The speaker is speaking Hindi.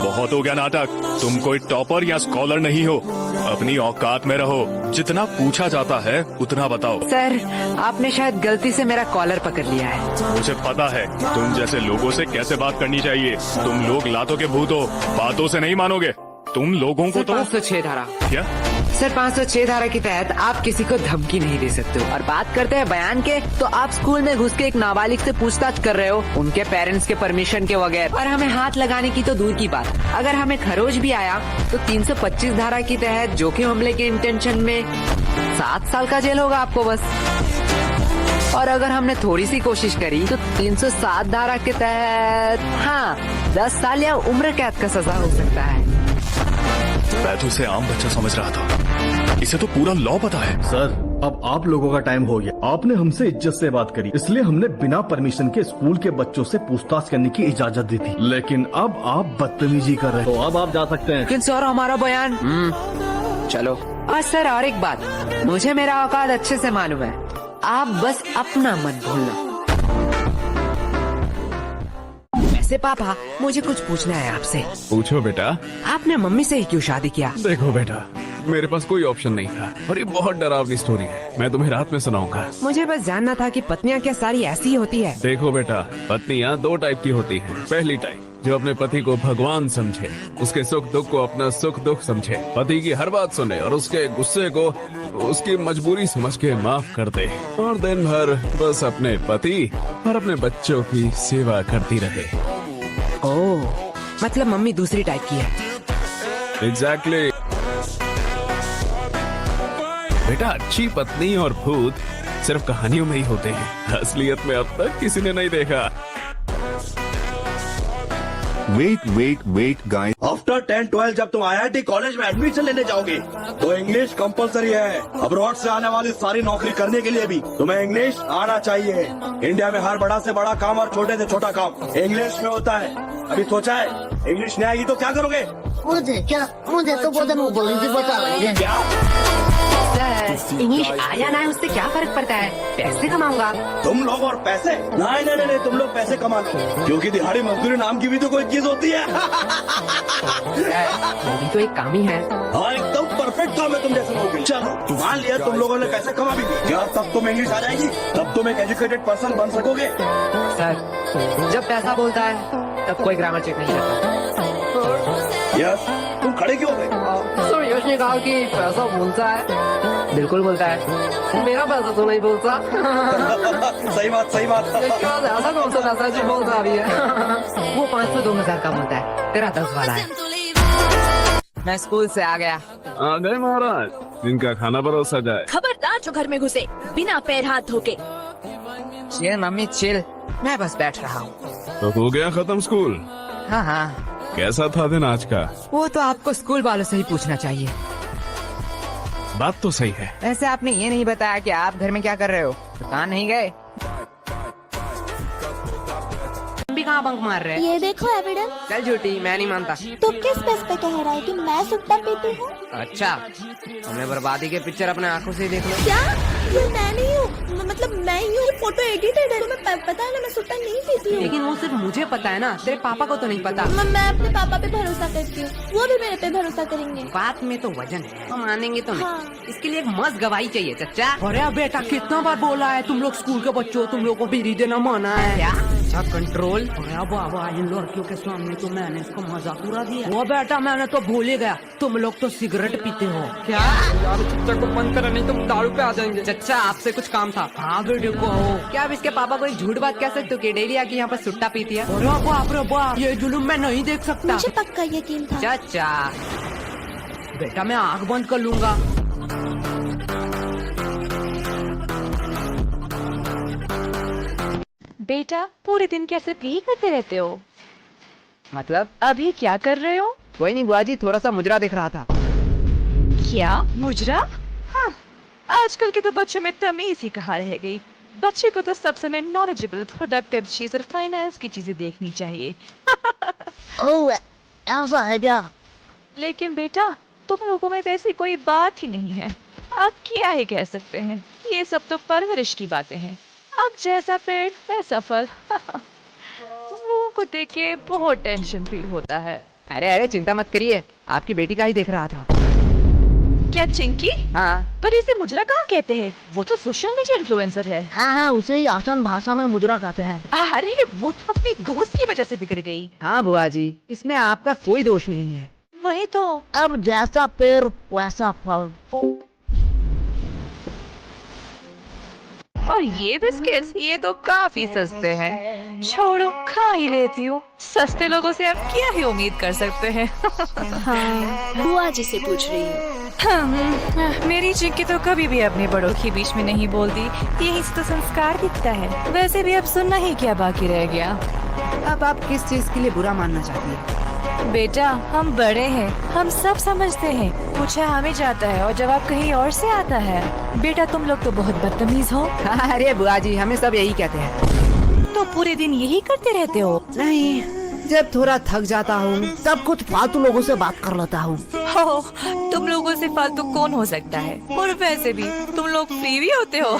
बहुत हो गया नाटक। तुम कोई टॉपर या स्कॉलर नहीं हो, अपनी औकात में रहो। जितना पूछा जाता है उतना बताओ। सर, आपने शायद गलती से मेरा कॉलर पकड़ लिया है। मुझे पता है तुम जैसे लोगों से कैसे बात करनी चाहिए। तुम लोग लातों के भूत हो, बातों से नहीं मानोगे। तुम लोगों को सर, तो 506 धारा। क्या? सर, 506 धारा के तहत आप किसी को धमकी नहीं दे सकते हो। और बात करते हैं बयान के, तो आप स्कूल में घुस के एक नाबालिग से पूछताछ कर रहे हो, उनके पेरेंट्स के परमिशन के बगैर। और हमें हाथ लगाने की तो दूर की बात, अगर हमें खरोच भी आया तो 325 धारा के तहत जोखिम हमले के इंटेंशन में 7 साल का जेल होगा आपको बस। और अगर हमने थोड़ी सी कोशिश करी तो 307 धारा के तहत 10 साल या उम्र कैद का सजा हो सकता है। मैं तो उसे आम बच्चा समझ रहा था, इसे तो पूरा लॉ पता है। सर, अब आप लोगों का टाइम हो गया। आपने हमसे इज्जत से बात करी, इसलिए हमने बिना परमिशन के स्कूल के बच्चों से पूछताछ करने की इजाजत दी थी, लेकिन अब आप बदतमीजी कर रहे हो। तो अब आप जा सकते हैं। लेकिन सर, हमारा बयान चलो। और सर, और एक बात, मुझे मेरा औकात अच्छे से मालूम है, आप बस अपना मत भूलना। वैसे पापा, मुझे कुछ पूछना है आपसे। पूछो बेटा। आपने मम्मी से ही क्यों शादी किया? देखो बेटा, मेरे पास कोई ऑप्शन नहीं था और ये बहुत डरावनी स्टोरी है। मैं तुम्हें रात में सुनाऊंगा। मुझे बस जानना था कि पत्नियां क्या सारी ऐसी ही होती है? देखो बेटा, पत्नियां 2 टाइप की होती हैं। पहली टाइप जो अपने पति को भगवान समझे, उसके सुख दुख को अपना सुख दुख समझे, पति की हर बात सुने और उसके गुस्से को उसकी मजबूरी समझ के माफ कर दे, और दिन भर बस अपने पति और अपने बच्चों की सेवा करती रहे। ओह, मतलब मम्मी दूसरी टाइप की है। एग्जैक्टली। बेटा, अच्छी पत्नी और भूत सिर्फ कहानियों में ही होते हैं, असलियत में अब तक किसी ने नहीं देखा। वेट गाइस, आफ्टर 10-12 जब तुम IIT कॉलेज में एडमिशन लेने जाओगे तो इंग्लिश कंपलसरी है। अब्रॉड से आने वाली सारी नौकरी करने के लिए भी तुम्हें इंग्लिश आना चाहिए। इंडिया में हर बड़ा से बड़ा काम और छोटे से छोटा काम इंग्लिश में होता है। अभी सोचा है इंग्लिश नहीं आएगी तो क्या करोगे? मुझे तो बहुत बता रही है। क्या? सर, इंग्लिश आ जाना है उससे क्या फर्क पड़ता है? पैसे कमाऊंगा। तुम लोग और पैसे? नहीं, तुम लोग पैसे कमा लो, क्योंकि दिहाड़ी मजदूरी नाम की भी तो कोई चीज होती है। अभी तो एक काम ही है। हाँ, एकदम परफेक्ट काम है तुम जैसे लोगों के लिए। चलो, मान लिया तुम लोगों ने पैसे कमा भी लिए, क्या तब तुम इंग्लिश आ जाएगी? तब तुम एक एजुकेटेड पर्सन बन सकोगे? सर, जब पैसा बोलता है तब कोई ग्रामर चेक नहीं करता। यस, तुम खड़े क्यों हो गए? सर, यश ने कहा कि पैसा बोलता है। बिल्कुल बोलता है, मेरा पैसा तो नहीं बोलता। सही बात। ऐसा कौन सा पैसा जो बोलता अभी है? वो 500 2000 का बोलता है, तेरा 10 वाला है। मैं स्कूल से आ गया। आ गए महाराज, जिनका खाना परोसा जाए। खबरदार जो घर में घुसे बिना पैर हाथ धोके। चिल मम्मी चिल, मैं बस बैठ रहा हूँ। तो हो गया खत्म स्कूल? हाँ, कैसा था दिन आज का? वो तो आपको स्कूल वालों से ही पूछना चाहिए। बात तो सही है। वैसे आपने ये नहीं बताया कि आप घर में क्या कर रहे हो? दुकान नहीं गए? तुम भी कहाँ बंक मार रहे हैं? ये देखो एविडेंस। चल झूठी, मैं नहीं मानता। तुम किस बेस पे कह रहा है कि मैं सुट्टा पीती हूँ? अच्छा, हमने बर्बादी के पिक्चर अपने आंखों से ही देख लो। क्या? ये मैं नहीं हूँ, मतलब मैं ही हूँ। फोटो एडिटेड है। तुम्हें पता है ना, मैं सुट्टा नहीं पीती हूँ। लेकिन वो सिर्फ मुझे पता है ना, तेरे पापा को तो नहीं पता। मैं अपने पापा पे भरोसा करती हूँ, वो भी मेरे पे भरोसा करेंगे। बात में तो वजन है, हम मानेंगे तो नहीं। हाँ। इसके लिए एक मस्त गवाही चाहिए चच्चा। अरे बेटा, कितना बार बोला है तुम लोग स्कूल के बच्चों, तुम लोग को बीड़ी देना माना है क्या? अच्छा कंट्रोल। अरे बाबा, इन लड़कियों के सामने तो मैंने इसको मजाक पूरा दिया। वो बेटा, मैंने तो भूल ही गया, तुम लोग तो सिगरेट पीते हो क्या? यार चच्चा को बंद करो, नहीं तुम दारू पे आ जाएंगे। चच्चा, आपसे कुछ काम था। हाँ बेटे को। क्या आप इसके पापा को एक झूठ बात कह सकते हो कि डेली आके यहाँ पर सुट्टा पीती है? अरे बाप रे बाप, ये जुलूम मैं नहीं देख सकता। मुझे पक्का यकीन था। चाचा बेटा, मैं आँख बंद कर लूंगा। बेटा, पूरे दिन क्या सिर्फ यही करते रहते हो? मतलब अभी क्या कर रहे हो? कोई नहीं बुआ जी, थोड़ा सा मुजरा दिख रहा था। क्या मुजरा? हाँ, आजकल के तो बच्चों में तमीज ही कहाँ रह गई। बच्चे को तो सब समय नॉलेजेबल, प्रोडक्टिव चीज और फाइनेंस की चीजें देखनी चाहिए। ओह, ऐसा है क्या? लेकिन बेटा, तुम लोगों में वैसी कोई बात ही नहीं है। आप क्या ही कह सकते हैं, ये सब तो परवरिश की बातें हैं। अब जैसा पेड़ वैसा फल। वो को देख के बहुत टेंशन फील होता है। अरे अरे चिंता मत करिए, आपकी बेटी का ही देख रहा था। क्या चिंकी? हाँ पर इसे मुजरा कहाँ कहते हैं? वो तो सोशल मीडिया इन्फ्लुएंसर है। हाँ हाँ, उसे ही आसान भाषा में मुद्रा कहते हैं। अरे वो तो अपनी दोस्त की वजह से बिगड़ गई। हाँ बुआ जी, इसमें आपका कोई दोष नहीं है। वही तो। अब जैसा पेड़ वैसा फल। और ये बिस्किट्स, ये तो काफी सस्ते हैं। छोड़ो, खा ही लेती हूँ। सस्ते लोगों से आप क्या ही उम्मीद कर सकते हैं। हाँ, बुआ जी से पूछ रही हूँ। मेरी चिंकी तो कभी भी अपने बड़ों के बीच में नहीं बोलती, यही से तो संस्कार दिखता है। वैसे भी अब सुनना ही क्या बाकी रह गया। अब आप किस चीज के लिए बुरा मानना चाहती है? बेटा, हम बड़े हैं, हम सब समझते हैं। पूछा हमें जाता है और जवाब कहीं और से आता है। बेटा, तुम लोग तो बहुत बदतमीज हो। अरे बुआ जी, हमें सब यही कहते हैं। तो पूरे दिन यही करते रहते हो? नहीं, जब थोड़ा थक जाता हूँ तब कुछ फालतू लोगों से बात कर लेता हूँ। हो, तुम लोगों से फालतू कौन हो सकता है? और वैसे भी तुम लोग फ्री भी होते हो।